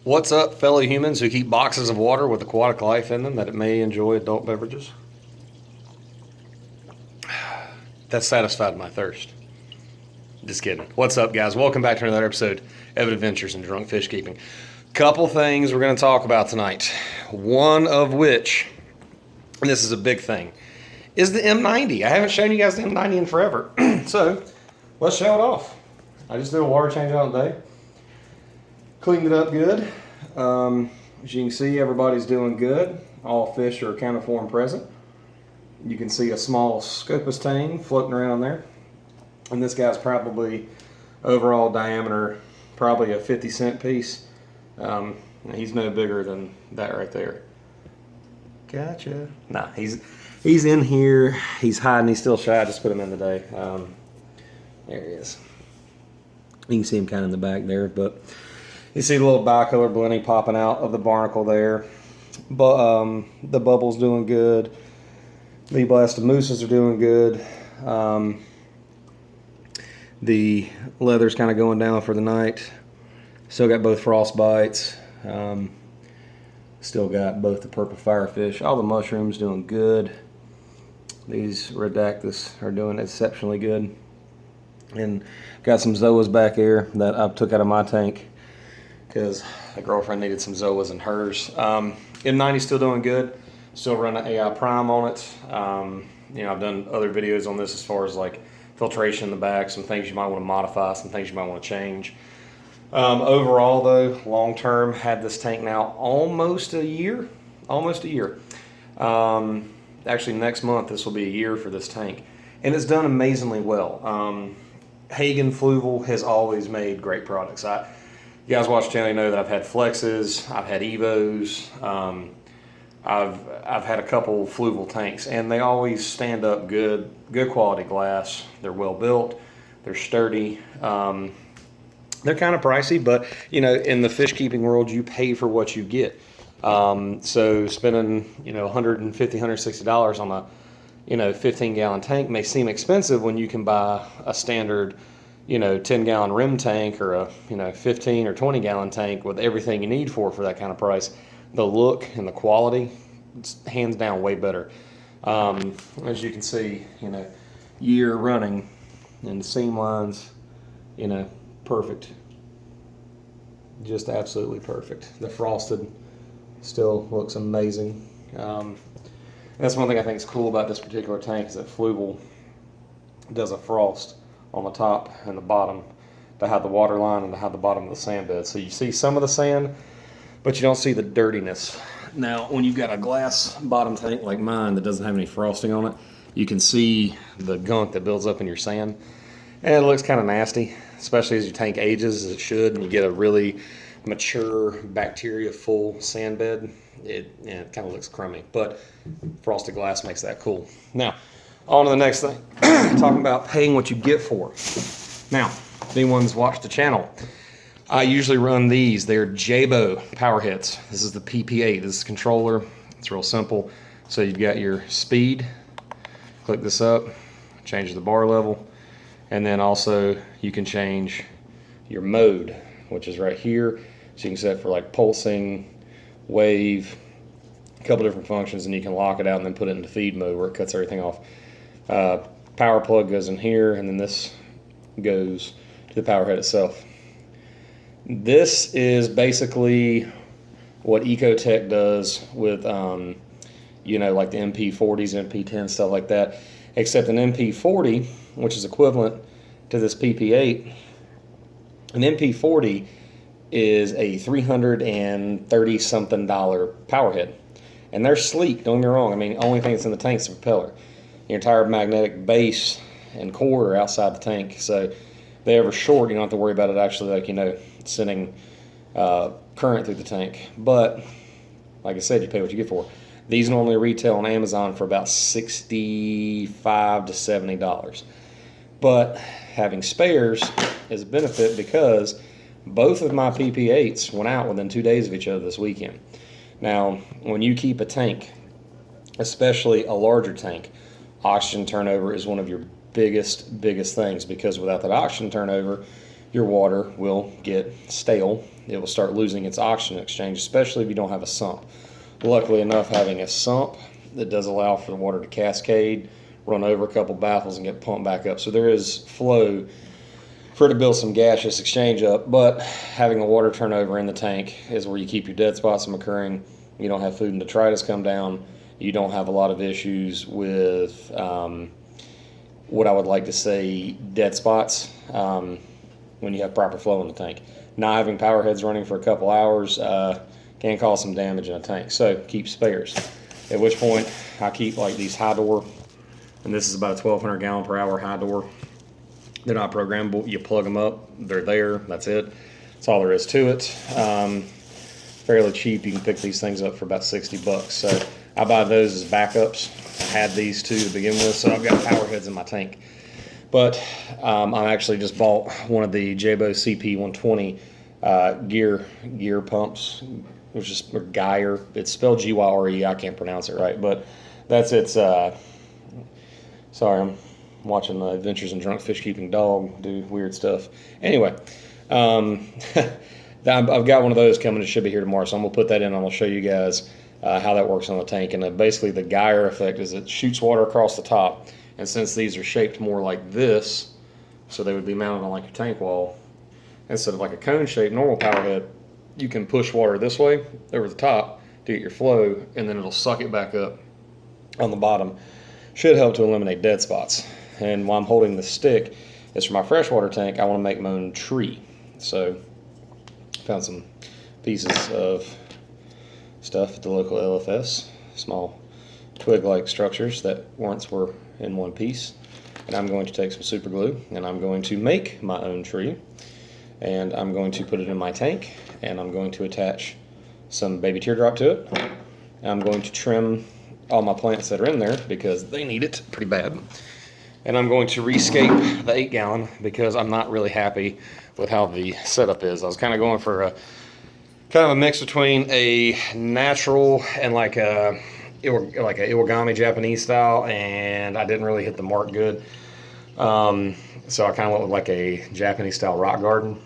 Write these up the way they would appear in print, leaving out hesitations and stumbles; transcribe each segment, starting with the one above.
What's up, fellow humans who keep boxes of water with aquatic life in them that it may enjoy adult beverages? That satisfied my thirst. Just kidding. What's up, guys? Welcome back to another episode of Adventures in Drunk Fish Keeping. Couple things we're going to talk about tonight. One of which, and this is a big thing, is the M90. I haven't shown you guys the M90 in forever. So, let's show it off. I just did a water change out today. Cleaned it up good. As you can see, everybody's doing good. All fish are accounted for and present. You can see a small Scopus tang floating around there. And this guy's probably, overall diameter, probably a 50-cent piece. He's no bigger than that right there. Gotcha. Nah, he's in here. He's hiding. He's still shy. I just put him in today. There he is. You can see him kind of in the back there, but you see the little bicolor blending popping out of the barnacle there. But the bubble's doing good. The blasted mooses are doing good. The leather's kind of going down for the night. Still got both frost bites. Still got both the purple firefish. All the mushrooms doing good. These redactus are doing exceptionally good. And got some zoas back here that I took out of my tank because my girlfriend needed some zoas in hers. M90's still doing good. Still running AI Prime on it. I've done other videos on this as far as like filtration in the back, some things you might want to modify, some things you might want to change. Overall though, long term, had this tank now almost a year. Actually next month this will be a year for this tank. And it's done amazingly well. Hagen Fluval has always made great products. You guys watch the channel, you know that I've had Flexes, I've had Evos, I've had a couple Fluval tanks, and they always stand up good quality glass. They're well built, they're sturdy. They're kind of pricey, but in the fish keeping world, you pay for what you get. So spending $150, $160 on a 15-gallon tank may seem expensive when you can buy a standard 10-gallon rim tank or a 15 or 20-gallon tank with everything you need for that kind of price. The look and the quality, it's hands down way better. As you can see, year running, and the seam lines, perfect. Just absolutely perfect. The frosted still looks amazing. That's one thing I think is cool about this particular tank is that Fluval does a frost on the top and the bottom to hide the water line and to hide the bottom of the sand bed. So you see some of the sand, but you don't see the dirtiness. Now, when you've got a glass bottom tank like mine that doesn't have any frosting on it, you can see the gunk that builds up in your sand. And it looks kind of nasty, especially as your tank ages, as it should, and you get a really mature, bacteria-full sand bed. It kind of looks crummy, but frosted glass makes that cool. Now, on to the next thing. Talking about paying what you get for. Now, if anyone's watched the channel, I usually run these. They're Jabo power hits. This is the PP8. This is the controller. It's real simple. So you've got your speed. Click this up, change the bar level, and then also you can change your mode, which is right here. So you can set for like pulsing, wave, a couple different functions, and you can lock it out and then put it into feed mode where it cuts everything off. Power plug goes in here, and then this goes to the power head itself. This is basically what Ecotech does with, like the MP40s, MP10s, stuff like that, except an MP40, which is equivalent to this PP8, an MP40 is a $330-something power head. And they're sleek, don't get me wrong. I mean, the only thing that's in the tank is the propeller. Your entire magnetic base and core are outside the tank. So if they ever short, you don't have to worry about it actually, sending current through the tank. But, like I said, you pay what you get for. These normally retail on Amazon for about $65 to $70. But having spares is a benefit because both of my PP8s went out within 2 days of each other this weekend. Now, when you keep a tank, especially a larger tank, oxygen turnover is one of your biggest things, because without that oxygen turnover, your water will get stale. it will start losing its oxygen exchange, especially if you don't have a sump. Luckily enough, having a sump that does allow for the water to cascade, run over a couple baffles, and get pumped back up. So there is flow for it to build some gaseous exchange up, but having a water turnover in the tank is where you keep your dead spots from occurring. You don't have food and detritus come down. You don't have a lot of issues with what I would like to say dead spots when you have proper flow in the tank. Not having power heads running for a couple hours can cause some damage in a tank, so keep spares. At which point I keep like these high door, and this is about a 1,200 gallon per hour high door. They're not programmable. You plug them up, they're there, that's it. That's all there is to it. Fairly cheap. You can pick these things up for about 60 bucks. So I buy those as backups. I had these two to begin with, so I've got power heads in my tank. But I actually just bought one of the Jabo CP120 gear pumps, which is Geyer. It's spelled G-Y-R-E. I can't pronounce it right, but that's its. Sorry, I'm watching the Adventures in Drunk Fish Keeping dog do weird stuff. Anyway, I've got one of those coming. It should be here tomorrow, so I'm gonna put that in. I'm gonna show you guys how that works on the tank. And basically, the Geyer effect is it shoots water across the top, and since these are shaped more like this, so they would be mounted on like your tank wall instead of like a cone-shaped normal power head, you can push water this way over the top to get your flow, and then it'll suck it back up on the bottom. Should help to eliminate dead spots. And while I'm holding the stick, it's for my freshwater tank. I want to make my own tree. So found some pieces of stuff at the local LFS, small twig-like structures that once were in one piece. And I'm going to take some super glue and I'm going to make my own tree. And I'm going to put it in my tank, and I'm going to attach some baby teardrop to it. And I'm going to trim all my plants that are in there because they need it pretty bad. And I'm going to rescape the 8-gallon because I'm not really happy with how the setup is. I was kind of going for a mix between a natural and like a Iwagami Japanese style, and I didn't really hit the mark good. So I kind of went with like a Japanese style rock garden,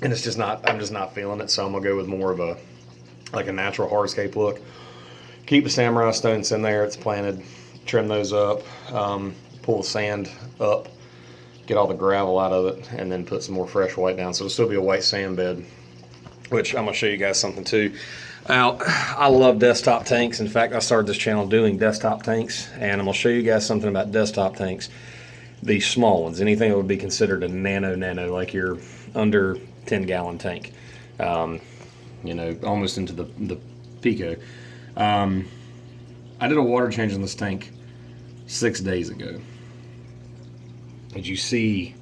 and it's just not. I'm just not feeling it. So I'm gonna go with more of a natural hardscape look. Keep the samurai stones in there. It's planted. Trim those up, pull the sand up, get all the gravel out of it, and then put some more fresh white down. So it'll still be a white sand bed, which I'm going to show you guys something too. Now, I love desktop tanks. In fact, I started this channel doing desktop tanks, and I'm going to show you guys something about desktop tanks. These small ones, anything that would be considered a nano, like your under 10-gallon tank, you know, almost into the Pico. I did a water change in this tank 6 days ago. Did you see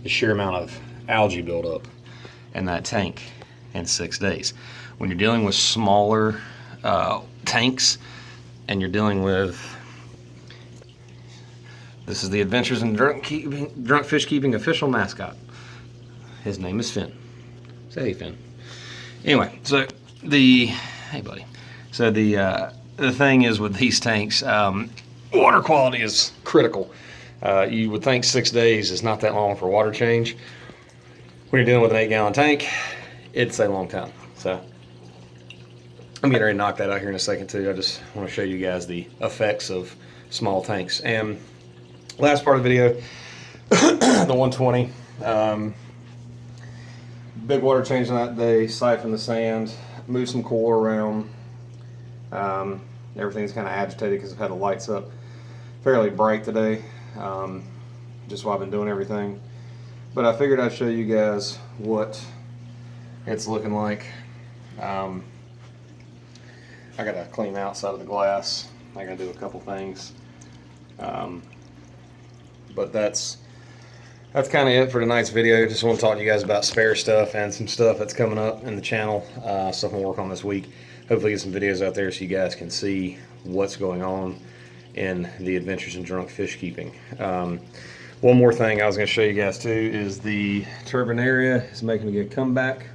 the sheer amount of algae buildup in that tank in 6 days? When you're dealing with smaller tanks, and you're dealing with, this is the Adventures in Drunk Fish Keeping official mascot. His name is Finn. Say hey, Finn. Anyway, so hey buddy. So the thing is with these tanks, water quality is critical. You would think 6 days is not that long for water change. When you're dealing with an 8-gallon tank, it's a long time. So I'm getting ready to knock that out here in a second too. I just want to show you guys the effects of small tanks. And last part of the video, the 120. Big water change on that day, siphon the sand, move some coral around. Everything's kind of agitated because I've had the lights up fairly bright today, just while I've been doing everything. But I figured I'd show you guys what it's looking like. I gotta clean the outside of the glass. I gotta do a couple things. But that's kind of it for tonight's video. Just want to talk to you guys about spare stuff and some stuff that's coming up in the channel, stuff I'm gonna work on this week. Hopefully get some videos out there so you guys can see what's going on in the Adventures in Drunk Fish Keeping. One more thing I was going to show you guys too is the Turbinaria is making a good comeback.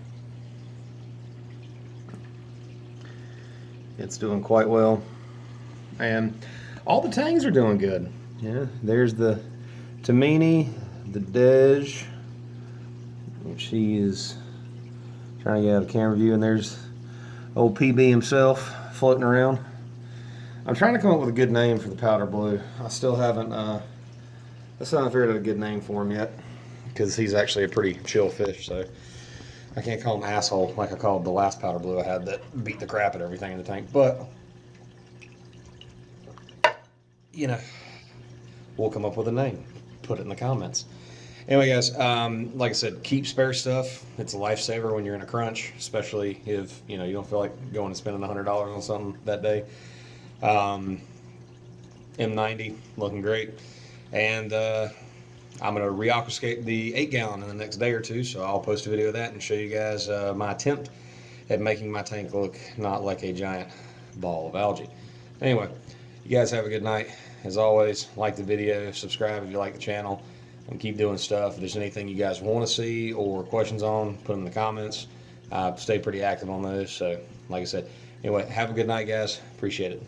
It's doing quite well, and all the tangs are doing good. Yeah, there's the Tamini, the Dej, which he is Trying to get out of camera view, and there's old PB himself floating around. I'm trying to come up with a good name for the powder blue. I still haven't figured out a good name for him yet, because he's actually a pretty chill fish, so I can't call him asshole like I called the last powder blue I had that beat the crap at everything in the tank. But, you know, we'll come up with a name. Put it in the comments. Anyway, guys, like I said, keep spare stuff. It's a lifesaver when you're in a crunch, especially if you don't feel like going and spending $100 on something that day. M90 looking great, and I'm gonna re-aquascape the 8-gallon in the next day or two. So I'll post a video of that and show you guys my attempt at making my tank look not like a giant ball of algae. Anyway, you guys have a good night. As always, like the video, subscribe if you like the channel, and keep doing stuff. If there's anything you guys want to see or questions on, put them in the comments. Stay pretty active on those. So, like I said, anyway, have a good night, guys. Appreciate it.